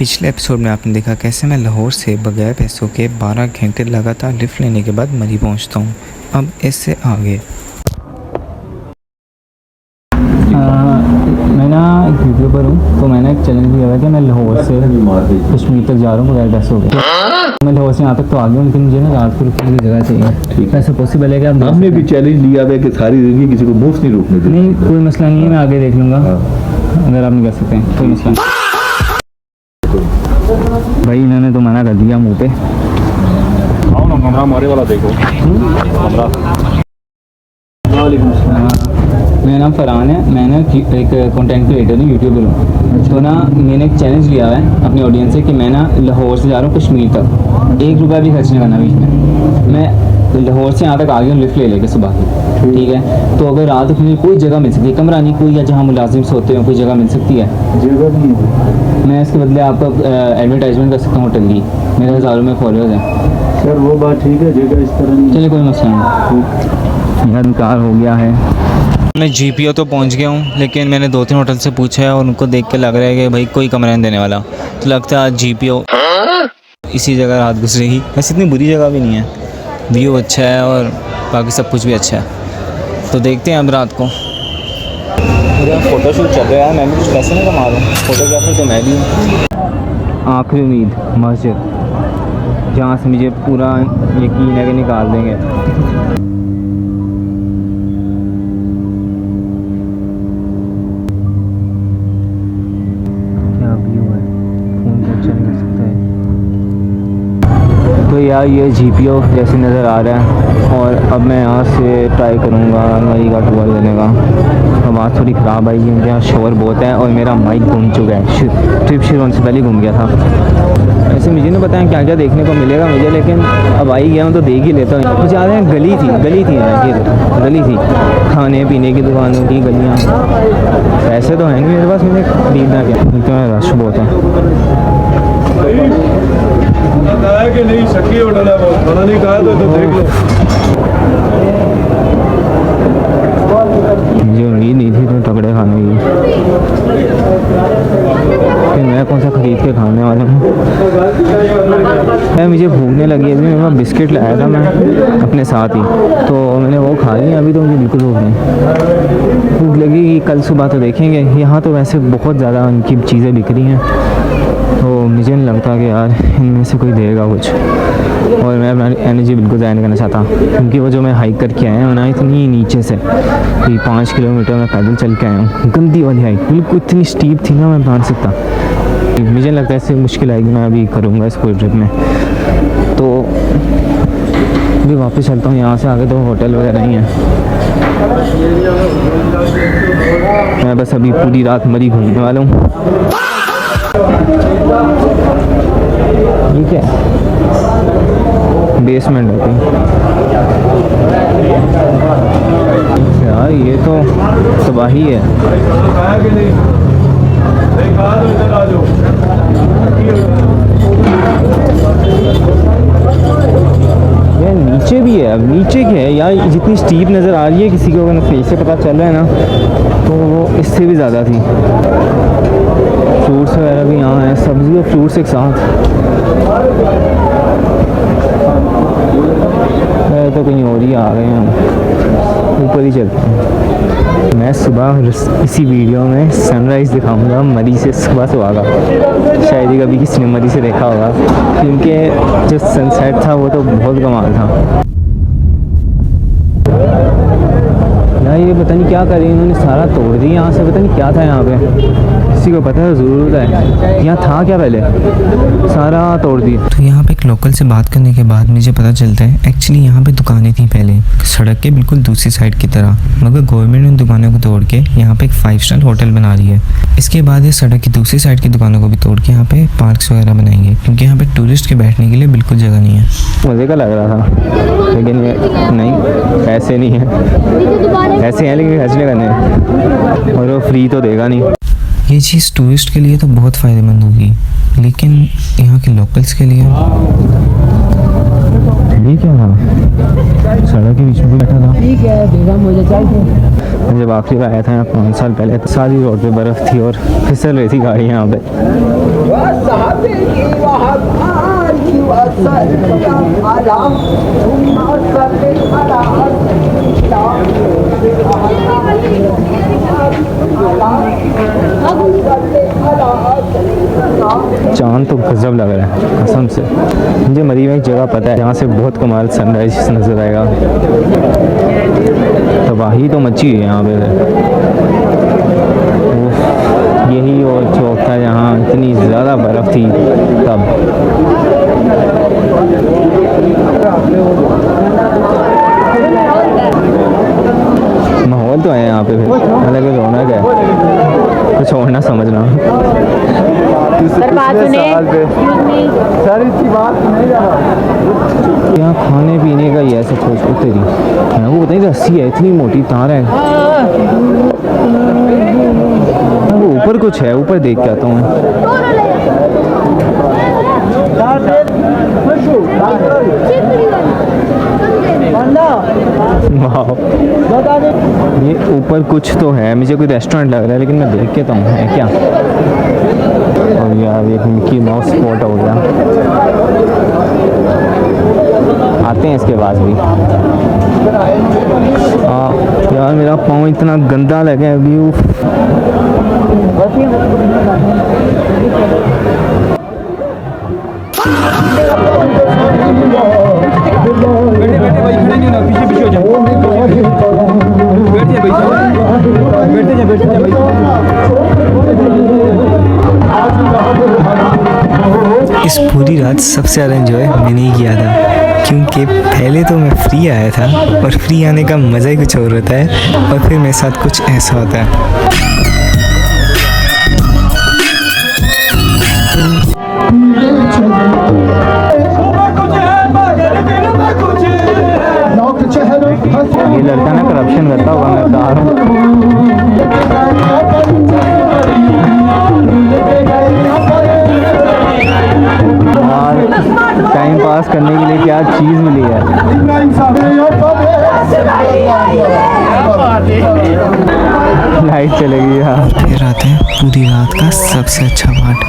पिछले एपिसोड में आपने देखा कैसे मैं लाहौर से बगैर पैसों के 12 घंटे लगातार लिफ्ट लेने के बाद मरी पहुंचता हूं। अब इससे आगे मैं ना एक वीडियो पर हूँ, तो मैंने एक चैलेंज लिया है कि मैं लाहौर से कश्मीर तक जा रहा हूँ बगैर पैसों के। मैं लाहौर से यहाँ तक तो आ गया हूँ, लेकिन मुझे ना रात को रुकने की जगह चाहिए। ठीक है, ऐसा पॉसिबल है कि आप हमने भी चैलेंज लिया है कि सारी जिंदगी किसी को मुफ्त नहीं रुकने देंगे। नहीं, कोई मसला नहीं है, मैं आगे देख लूँगा। अगर आप नहीं कर सकते हैं कोई मसला नहीं। भाई इन्होंने तो मना कर दिया मुँह पे। आओ ना कमरा हमारे वाला देखो। कमरा। मेरा नाम फरहान है, मैं ना एक कंटेंट क्रिएटर हूँ, यूट्यूबर हूँ। तो ना मैंने एक चैलेंज लिया है अपनी ऑडियंस से कि मैं ना लाहौर से जा रहा हूँ कश्मीर तक, 1 रुपया भी खर्च नहीं करना बीच में। मैं लाहौर से यहाँ तक आ गया हूँ लिफ्ट ले लेके सुबह की। ठीक है, तो अगर रात को मुझे कोई जगह मिल सकती है, कमरा नहीं कोई, या जहाँ मुलाजिम सोते हो कोई जगह मिल सकती है? जगह नहीं है। मैं इसके बदले आपका एडवर्टाइजमेंट कर सकता हूँ होटल की, मेरे हज़ारों में फॉलोअर्स हैं। सर वो बात ठीक है, जगह इस तरह नहीं। चलिए कोई मसला नहीं। यार इनकार हो गया है। मैं GPO तो पहुंच गया हूं, लेकिन मैंने 2-3 होटल से पूछा है और उनको देख के लग रहा है कि भाई कोई कमरा नहीं देने वाला। तो लगता है आज GPO इसी जगह रात गुजरेगी। वैसे इतनी बुरी जगह भी नहीं है, व्यू अच्छा है और बाकी सब कुछ भी अच्छा है। तो देखते हैं अब रात को। मेरा फ़ोटोशूट चल रहा है, मैं भी कुछ पैसे नहीं कमा रहा हूँ, फ़ोटोग्राफर तो मैं भी हूँ। आखिरी उम्मीद मस्जिद, जहाँ से मुझे पूरा यकीन है कि निकाल देंगे। तो यार ये GPO जैसे नज़र आ रहा है, और अब मैं यहाँ से ट्राई करूँगा मरी का टूर लेने का। आवाज़ थोड़ी ख़राब आई है, यहाँ शोर बहुत है और मेरा माइक घूम चुका है। ट्रिप शुरू होने से पहले घूम गया था। ऐसे मुझे नहीं पता है क्या क्या देखने को मिलेगा मुझे, लेकिन अब आई गया हूँ तो देख ही लेता हूँ। कुछ आ रहे हैं, गली थी गली थी खाने पीने की दुकानों की गलियाँ। पैसे तो हैं नहीं मेरे पास, मुझे खरीदना क्या, तो रश बहुत है। कि नहीं शक्की होटल है, खाना नहीं खाया तो देख लो। मुझे उम्मीद नहीं थी तो तगड़े खाने की, फिर मैं कौन सा खरीद के खाने वाला हूँ। मुझे भूखने लगी है, मेरे पास बिस्किट लाया था मैं अपने साथ ही, तो मैंने वो खा लिया। अभी तो मुझे बिल्कुल भूख नहीं, भूख लगेगी कल सुबह तो देखेंगे। यहाँ तो वैसे बहुत ज़्यादा उनकी चीज़ें बिक रही हैं, तो मुझे नहीं लगता कि यार इनमें से कोई देगा कुछ। और मैं अपना एनर्जी बिल्कुल ज़ाया नहीं करना चाहता, क्योंकि वो जो मैं हाइक करके आया हूँ ना, इतनी नीचे से 5 किलोमीटर मैं पैदल चल के आया हूँ। गंदी वाली हाइक, बिल्कुल इतनी स्टीप थी ना, मैं बता सकता। मुझे लगता है इससे मुश्किल आएगी, मैं अभी करूँगा इस पूरे ट्रिप में। तो अभी वापस चलता हूँ, यहाँ से आगे तो होटल वगैरह नहीं है। मैं बस अभी पूरी रात मरी घूमने वाला हूँ। ठीक है, बेसमेंट है यार, ये तो तबाही है। यार नीचे भी है, अब नीचे क्या है यार, जितनी स्टीप नज़र आ रही है किसी को अगर फेस से पता चल रहा है ना, तो वो इससे भी ज़्यादा थी। फ्रूट्स वगैरह भी यहाँ है, सब्ज़ी और फ्रूट्स एक साथ। तो कहीं और ही आ गए हैं, ऊपर ही चलते हैं। मैं सुबह इसी वीडियो में सनराइज़ दिखाऊंगा मरी से, सुबह सुबह का। शायद ही कभी किसी ने मरी से देखा होगा, क्योंकि जो सनसेट था वो तो बहुत कमाल था। यार ये पता नहीं क्या करें, इन्होंने सारा तोड़ दिया यहाँ से। पता नहीं क्या था यहाँ पे, किसी को पता है ज़रूर है, यहाँ था क्या पहले, सारा तोड़ दिया। तो यहाँ पे एक लोकल से बात करने के बाद मुझे पता चलता है एक्चुअली यहाँ पे दुकानें थी पहले सड़क के बिल्कुल दूसरी साइड की तरह, मगर गवर्नमेंट ने उन दुकानों को तोड़ के यहाँ पे एक 5 स्टार होटल बना रही है। इसके बाद ये सड़क की दूसरी साइड की दुकानों को भी तोड़ के यहाँ पे पार्क्स वगैरह बनाएंगे, क्योंकि यहाँ पे टूरिस्ट के बैठने के लिए बिल्कुल जगह नहीं है। मज़े का लग रहा था, लेकिन ये नहीं, पैसे नहीं है, ऐसे हैं लेकिन खर्चने करने हैं, और वो फ्री तो देगा नहीं। ये चीज़ टूरिस्ट के लिए तो बहुत फ़ायदेमंद होगी, लेकिन यहाँ के लोकल्स के लिए ये क्या था, सड़क के बीच में बैठा था। ठीक है, बेगम मुझे चाहिए। जब आखिरी बार आया था यहाँ 5 साल पहले, तो सारी रोड पे बर्फ़ थी और फिसल रही थी गाड़ी यहाँ पे। चांद तो गजब लग रहा है कसम से। मुझे मरी में एक जगह पता है जहाँ से बहुत कमाल सनराइज नज़र आएगा। तबाही तो मची है यहाँ पे। यही वो चौक था जहाँ इतनी ज़्यादा बर्फ़ थी तब। माहौल तो है यहाँ पे फिर अलग रौनक है, कुछ और ना समझना। यहाँ खाने पीने का ही है सब कुछ। तेरी वो बताइए रस्सी है इतनी मोटी तार है। वो ऊपर कुछ है, ऊपर देख के आता हूँ। ये ऊपर कुछ तो है, मुझे कोई रेस्टोरेंट लग रहा है लेकिन मैं देख के तो हूँ है क्या। और यार एक मिकी माउस स्पॉट हो गया, आते हैं इसके पास भी। यार मेरा पाँव इतना गंदा लगा है अभी। इस पूरी रात सबसे ज़्यादा एंजॉय मैंने ही किया था, क्योंकि पहले तो मैं फ्री आया था और फ्री आने का मज़ा ही कुछ और होता है, और फिर मेरे साथ कुछ ऐसा होता है। ये लड़का ना करप्शन करता होगा, मैं बता रहा हूँ। टाइम पास करने के लिए क्या चीज़ मिली है। लाइट चलेगी यार। फिर आते हैं पूरी रात का सबसे अच्छा पार्ट।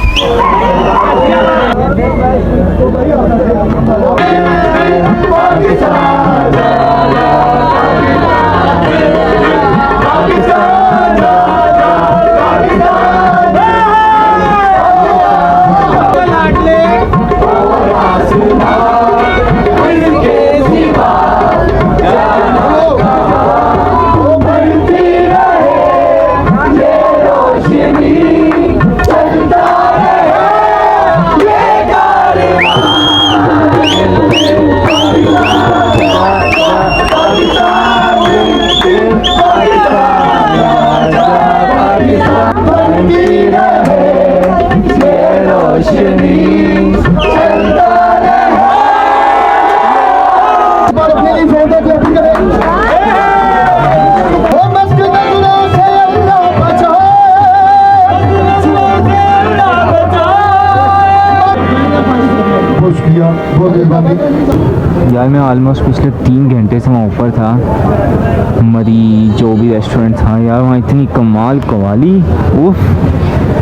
यार मैं ऑलमोस्ट पिछले 3 घंटे से वहाँ ऊपर था। मरी जो भी रेस्टोरेंट था यार, वहाँ इतनी कमाल कवाली। उफ,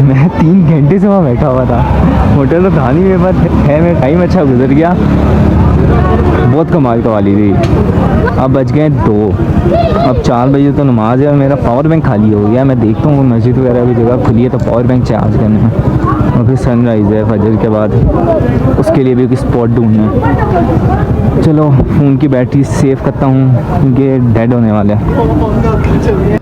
मैं 3 घंटे से वहाँ बैठा हुआ था। होटल तो था नहीं मेरे पास, है मेरा टाइम अच्छा गुजर गया। बहुत कमाल कवाली थी। अब बज गए 2, अब 4 बजे तो नमाज है और मेरा पावर बैंक खाली हो गया। मैं देखता हूँ मस्जिद वगैरह की जगह खुली है तो पावर बैंक चार्ज करना है। और फिर सनराइज़ है फजर के बाद, उसके लिए भी कोई स्पॉट ढूंढना है। चलो फ़ोन की बैटरी सेव करता हूँ क्योंकि डेड होने वाला है।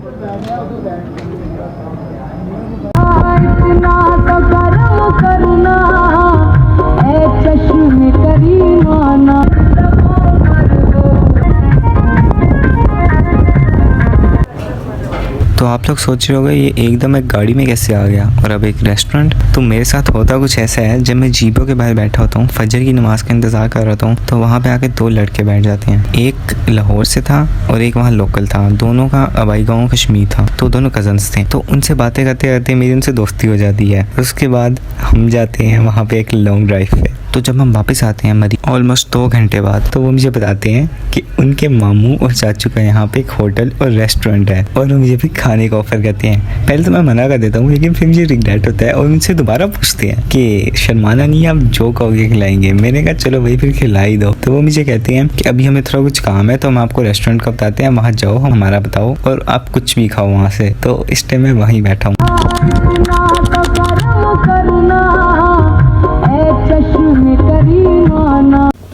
तो आप लोग सोच रहे होंगे ये एकदम एक गाड़ी में कैसे आ गया और अब एक रेस्टोरेंट। तो मेरे साथ होता कुछ ऐसा है, जब मैं जीपो के बाहर बैठा होता हूँ, फजर की नमाज का इंतज़ार कर रहा हूँ, तो वहाँ पे आके 2 लड़के बैठ जाते हैं। एक लाहौर से था और एक वहाँ लोकल था। दोनों का आबाई गाँव कश्मीर था, तो दोनों कज़न्स थे। तो उनसे बातें करते करते मेरी उनसे दोस्ती हो जाती है। उसके बाद हम जाते हैं वहाँ पर एक लॉन्ग ड्राइव पे। तो जब हम वापस आते हैं मरी ऑलमोस्ट 2 घंटे बाद, तो वो मुझे बताते हैं कि उनके मामू और चाचू का यहाँ पे एक होटल और रेस्टोरेंट है और वो मुझे भी खाने का ऑफ़र करते हैं। पहले तो मैं मना कर देता हूँ, लेकिन फिर मुझे रिग्रेट होता है और मुझसे दोबारा पूछते हैं कि शर्माना नहीं, आप जो कहोगे खिलाएंगे। मैंने कहा चलो भाई फिर खिला ही दो। तो वो मुझे कहते हैं कि अभी हमें थोड़ा कुछ काम है, तो हम आपको रेस्टोरेंट का बताते हैं, वहाँ जाओ, हमारा बताओ और आप कुछ भी खाओ वहाँ से। तो इस टाइम मैं वहीं बैठा हूँ।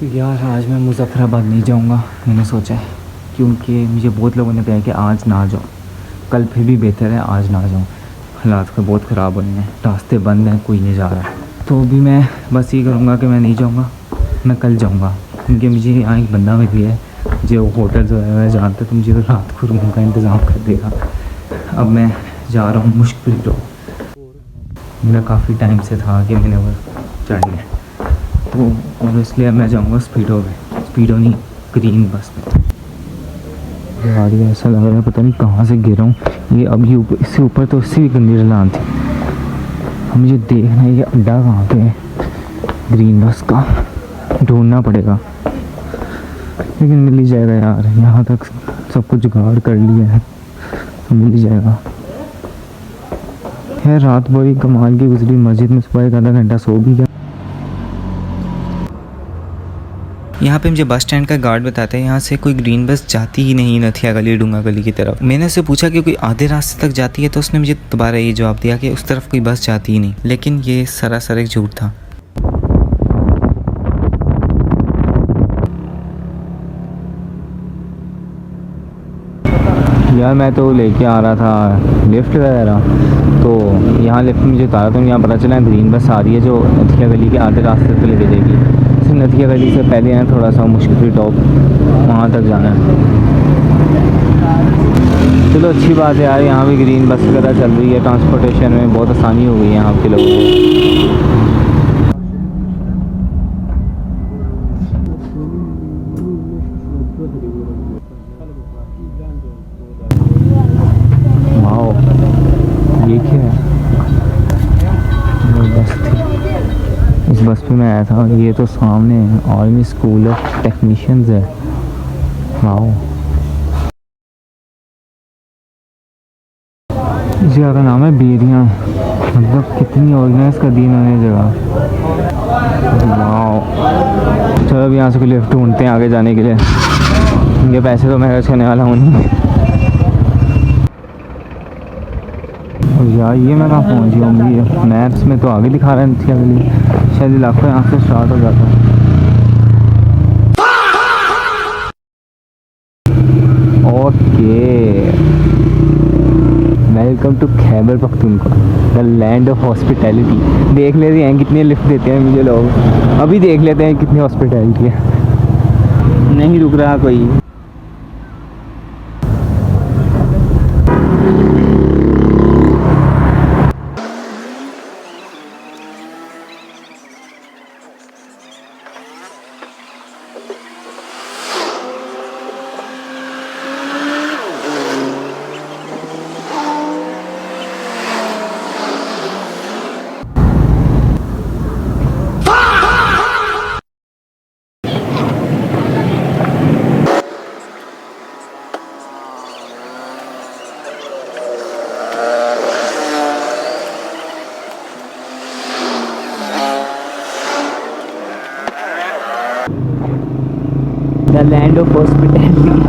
यार आज मैं मुजफ्फराबाद नहीं जाऊंगा, मैंने सोचा है, क्योंकि मुझे बहुत लोगों ने कहा कि आज ना जाओ, कल फिर भी बेहतर है आज ना जाऊँ। हालात तो बहुत ख़राब हो रहे हैं, रास्ते बंद हैं, कोई नहीं जा रहा। तो अभी मैं बस ये करूँगा कि मैं नहीं जाऊँगा, मैं कल जाऊँगा, क्योंकि मुझे यहाँ एक बंदा मिल गया है जो होटल जो है मैं जानता, तो मुझे रात को रूम का इंतज़ाम कर देगा। अब मैं जा रहा हूँ मुश्किल तो मेरा काफ़ी टाइम से था कि मैंने वो चढ़ना है, तो और इसलिए मैं जाऊँगा स्पीडो में, स्पीडो नहीं ग्रीन बस में। गाड़ी ऐसा लग रहा है पता नहीं कहाँ से गिरा हूँ, ये अभी ऊपर, इससे ऊपर तो इससे भी गंदी ढलान थी। अब मुझे देखना है ये अड्डा कहाँ पे है ग्रीन बस का, ढूंढना पड़ेगा, लेकिन मिल ही जाएगा यार, यहाँ तक सब कुछ जुगाड़ कर लिया है, मिल ही जाएगा। है रात बड़ी कमाल की गुजरी, मस्जिद में सुबह एक आधा घंटा सो भी गया। यहाँ पे मुझे बस स्टैंड का गार्ड बताता है यहाँ से कोई ग्रीन बस जाती ही नहीं नथिया गली डूंगा गली की तरफ। मैंने उससे पूछा कि कोई आधे रास्ते तक जाती है, तो उसने मुझे दोबारा ये जवाब दिया कि उस तरफ कोई बस जाती ही नहीं, लेकिन ये सरासर एक झूठ था। यार मैं तो लेके आ रहा था लिफ्ट वगैरह, तो यहाँ लिफ्ट मुझे उतारा, तो यहाँ पता चला ग्रीन बस आ रही है जो नथिया गली के आधे रास्ते तक लेके जाएगी। नथिया गली से पहले है थोड़ा सा मुश्किल टॉप, वहाँ तक जाना है। चलो अच्छी बात है यार, यहाँ भी ग्रीन बस वगैरह चल रही है, ट्रांसपोर्टेशन में बहुत आसानी हो गई है यहाँ के लोगों को। वाओ ये क्या है, बस थी, इस बस पे मैं आया था। ये तो सामने आर्मी स्कूल ऑफ टेक्नीशियंस है। वाओ इस जगह का नाम है बेरिया, मतलब कितनी ऑर्गेनाइज कर दी इन्होंने जगह। वाओ चलो अब यहाँ से कोई लिफ्ट ढूंढते हैं आगे जाने के लिए, इनके पैसे तो मैं खर्च करने वाला हूँ नहीं। यार ये मैं कहाँ पहुँच गया हूँ, मैप्स में तो आगे दिखा रहा है नथिया गली, शायद इलाका यहाँ से स्टार्ट हो जाता है। Okay welcome to Khyber Pakhtunkhwa, the land of hospitality. देख लेते हैं कितने लिफ्ट देते हैं मुझे लोग, अभी देख लेते हैं कितनी हॉस्पिटैलिटी है। नहीं रुक रहा कोई। The land of hospitality.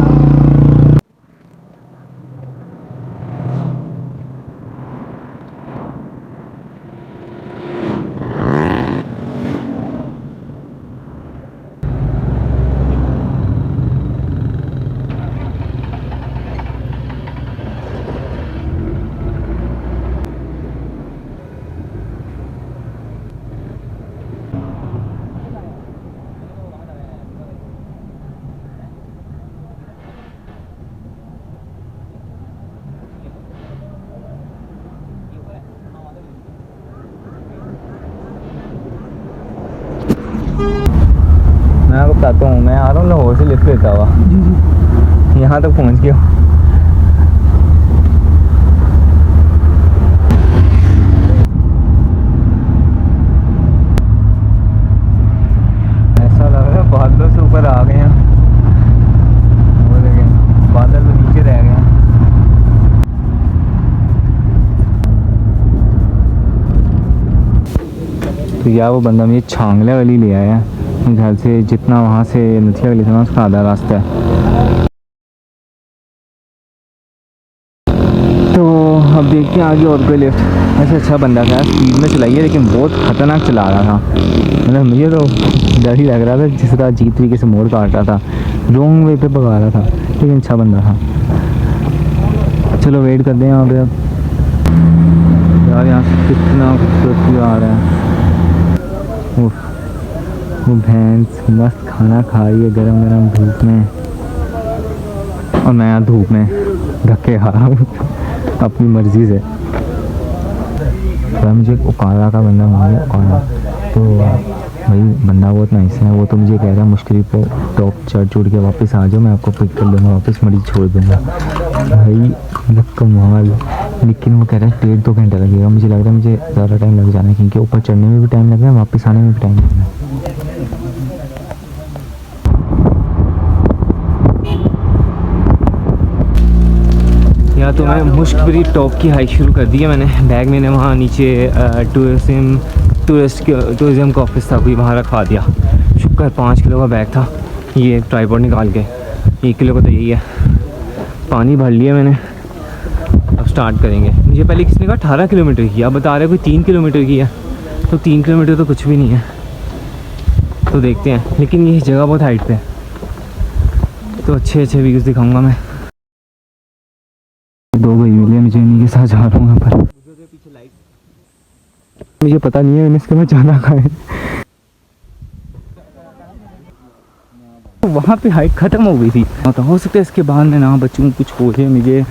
मैं आपको बताता हूँ, मैं आ रहा हूँ लाहौर से लिफ्ट लेता हुआ, यहाँ तक पहुँच गया। ऐसा लग रहा है बादलों से ऊपर आ गए हैं, वो देखें बादल तो नीचे रह गए हैं। तो यार वो बंदा मुझे छांगले वाली ले आया है, घर से जितना वहाँ से नथिया गली था उसका आधा रास्ता है। तो अब देखते हैं आगे और कोई लिफ्ट। वैसे अच्छा बंदा था, स्पीड में चलाई है लेकिन बहुत ख़तरनाक चला रहा था। मतलब मुझे तो डर ही लग रहा था, जिस तरह अजीब तरीके से मोड़ काट रहा था, रॉन्ग वे पे भगा रहा था, लेकिन अच्छा बंदा था। चलो वेट करते हैं यहाँ पे अब। यार यहाँ से कितना खूबसूरत व्यू आ रहा है। वो भैंस मस्त खाना खा रही है गरम गरम धूप में, और मैं यहाँ धूप में धक्के खा रहा हूँ अपनी मर्ज़ी से। तो मुझे उकाड़ा का बंदा मिल गया, उकाड़ा तो भाई बंदा बहुत नाइस है। वो तो मुझे कह रहा है मुश्किल पे टॉप चढ़ के वापस आ जाओ, मैं आपको पिक कर लूँगा, वापस मरीज छोड़ दूँगा। भाई मतलब कमाल। लेकिन वो कह रहा है 1.5-2 घंटा लगेगा। मुझे लग रहा है मुझे ज़्यादा टाइम लग जाना है, क्योंकि ऊपर चढ़ने में भी टाइम लग रहा है, वापस आने में भी टाइम लगना है। या तो मैं मुश्किल टॉप की हाइक शुरू कर दी है मैंने। बैग मैंने वहाँ नीचे टूरिज़म का ऑफिस था, कोई वहाँ रखवा दिया। शुक्र 5 किलो का बैग था। ये ट्राइपॉड निकाल के 1 किलो का तो यही है। पानी भर लिया मैंने, अब स्टार्ट करेंगे। मुझे पहले किसने कहा 18 किलोमीटर की, अब बता रहे कोई 3 किलोमीटर की है। तो 3 किलोमीटर तो कुछ भी नहीं है, तो देखते हैं। लेकिन ये जगह बहुत हाइट पे है, तो अच्छे अच्छे व्यूज़ दिखाऊंगा मैं। 2 भाई मिले मुझे, इन्हीं के साथ जा रहा हूँ यहाँ पर। मुझे पता नहीं है इसके में जाना कहाँ है। वहाँ पे हाइट ख़त्म हो गई थी, तो हो सकता है इसके बाद मैं ना बचूँ, कुछ हो जाए, मुझे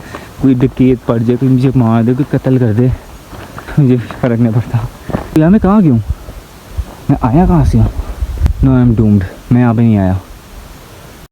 कोई डकैत पड़ जाए, कोई मुझे मार दे, कोई कत्ल कर दे, मुझे फ़र्क नहीं पड़ता। तो यार मैं कहाँ गया हूँ, मैं आया कहाँ से हूँ? नो आई एम डूम्ड, मैं यहाँ पे नहीं आया।